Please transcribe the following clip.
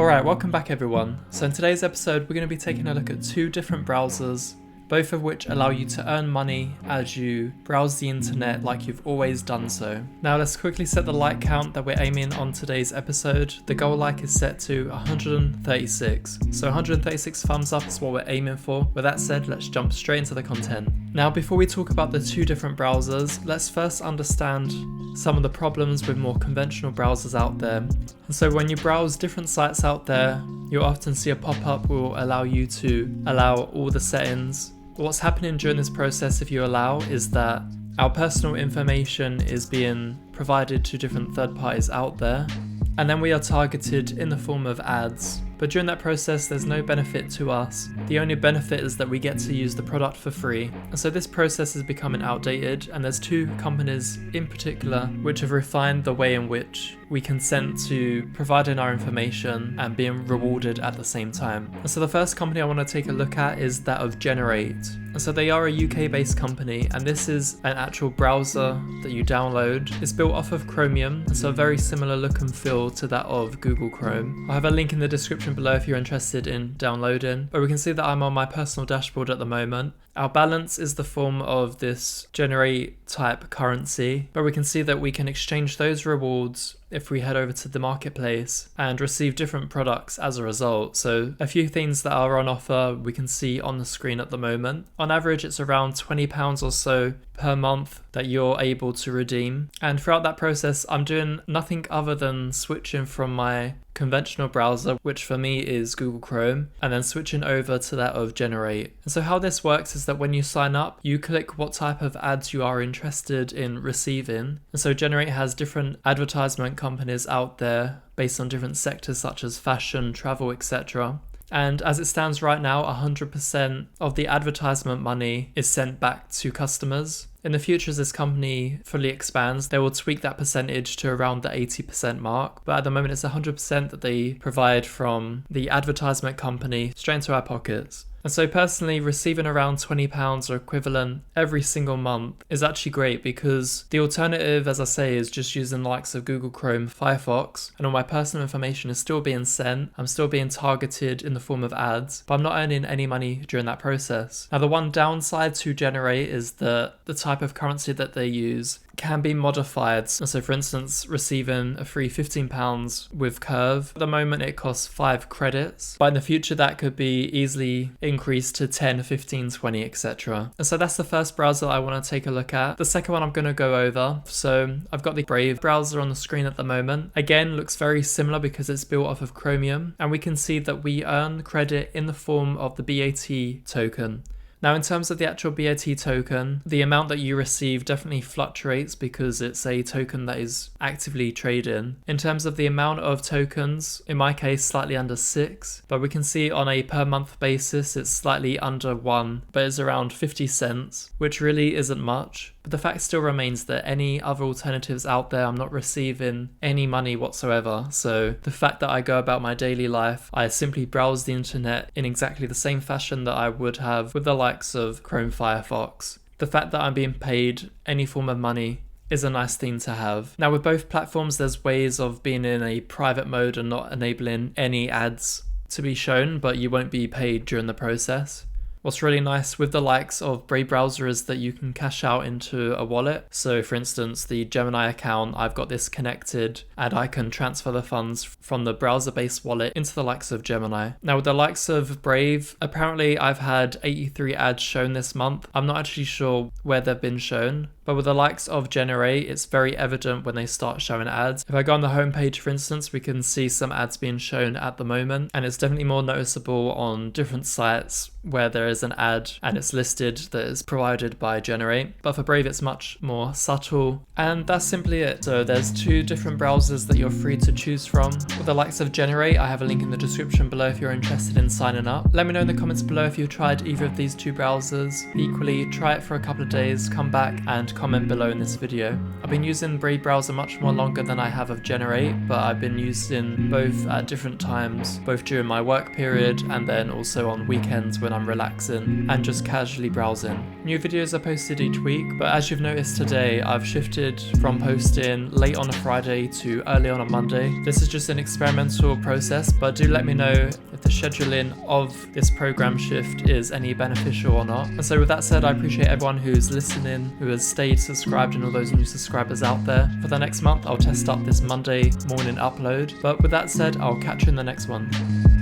Alright, welcome back everyone. So in today's episode we're going to be taking a look at two different browsers, both of which allow you to earn money as you browse the internet like you've always done so. Now let's quickly set the like count that we're aiming on today's episode. The goal like is set to 136. So 136 thumbs up is what we're aiming for. With that said, let's jump straight into the content. Now before we talk about the two different browsers, let's first understand some of the problems with more conventional browsers out there. And so when you browse different sites out there, you'll often see a pop-up will allow you to allow all the settings. What's happening during this process, if you allow, is that our personal information is being provided to different third parties out there, and then we are targeted in the form of ads. But during that process, there's no benefit to us. The only benefit is that we get to use the product for free. And so this process is becoming outdated, and there's two companies in particular which have refined the way in which we consent to providing our information and being rewarded at the same time. And so the first company I want to take a look at is that of Generate. And so they are a UK-based company, and this is an actual browser that you download. It's built off of Chromium, and so a very similar look and feel to that of Google Chrome. I'll have a link in the description below if you're interested in downloading, but we can see that I'm on my personal dashboard at the moment. Our balance is the form of this Generate type currency, but we can see that we can exchange those rewards if we head over to the marketplace and receive different products as a result. So a few things that are on offer we can see on the screen at the moment. On average, it's around £20 or so per month that you're able to redeem. And throughout that process, I'm doing nothing other than switching from my conventional browser, which for me is Google Chrome, and then switching over to that of Generate. And so how this works is that when you sign up, you click what type of ads you are interested in receiving. And so Generate has different advertisement companies out there based on different sectors such as fashion, travel, etc. And as it stands right now, 100% of the advertisement money is sent back to customers. In the future, as this company fully expands, they will tweak that percentage to around the 80% mark. But at the moment, it's 100% that they provide from the advertisement company straight into our pockets. And so personally, receiving around £20 or equivalent every single month is actually great, because the alternative, as I say, is just using the likes of Google Chrome, Firefox, and all my personal information is still being sent. I'm still being targeted in the form of ads, but I'm not earning any money during that process. Now, the one downside to Generate is that the type of currency that they use can be modified. So for instance, receiving a free £15 with Curve, at the moment it costs 5 credits, but in the future that could be easily increased to 10, 15, 20, etc. And so that's the first browser I want to take a look at. The second one I'm going to go over. So I've got the Brave browser on the screen at the moment. Again, looks very similar because it's built off of Chromium, and we can see that we earn credit in the form of the BAT token. Now, in terms of the actual BAT token, the amount that you receive definitely fluctuates because it's a token that is actively traded. In terms of the amount of tokens, in my case, slightly under 6, but we can see on a per month basis, it's slightly under 1, but it's around 50 cents, which really isn't much. But the fact still remains that any other alternatives out there, I'm not receiving any money whatsoever. So the fact that I go about my daily life, I simply browse the internet in exactly the same fashion that I would have with the likes of Chrome, Firefox. The fact that I'm being paid any form of money is a nice thing to have. Now, with both platforms, there's ways of being in a private mode and not enabling any ads to be shown, but you won't be paid during the process. What's really nice with the likes of Brave browser is that you can cash out into a wallet. So for instance, the Gemini account, I've got this connected and I can transfer the funds from the browser-based wallet into the likes of Gemini. Now with the likes of Brave, apparently I've had 83 ads shown this month. I'm not actually sure where they've been shown, but with the likes of Generate, it's very evident when they start showing ads. If I go on the homepage, for instance, we can see some ads being shown at the moment, and it's definitely more noticeable on different sites where there is an ad and it's listed that is provided by Generate. But for Brave, it's much more subtle, and that's simply it. So there's two different browsers that you're free to choose from. With the likes of Generate, I have a link in the description below if you're interested in signing up. Let me know in the comments below if you've tried either of these two browsers. Equally, try it for a couple of days, come back and to comment below in this video. I've been using Brave browser much more longer than I have of Generate, but I've been using both at different times, both during my work period and then also on weekends when I'm relaxing and just casually browsing. New videos are posted each week, but as you've noticed today, I've shifted from posting late on a Friday to early on a Monday. This is just an experimental process, but do let me know if the scheduling of this program shift is any beneficial or not. And so with that said, I appreciate everyone who's listening, who has stayed subscribed, and all those new subscribers out there. For the next month, I'll test up this Monday morning upload. But with that said, I'll catch you in the next one.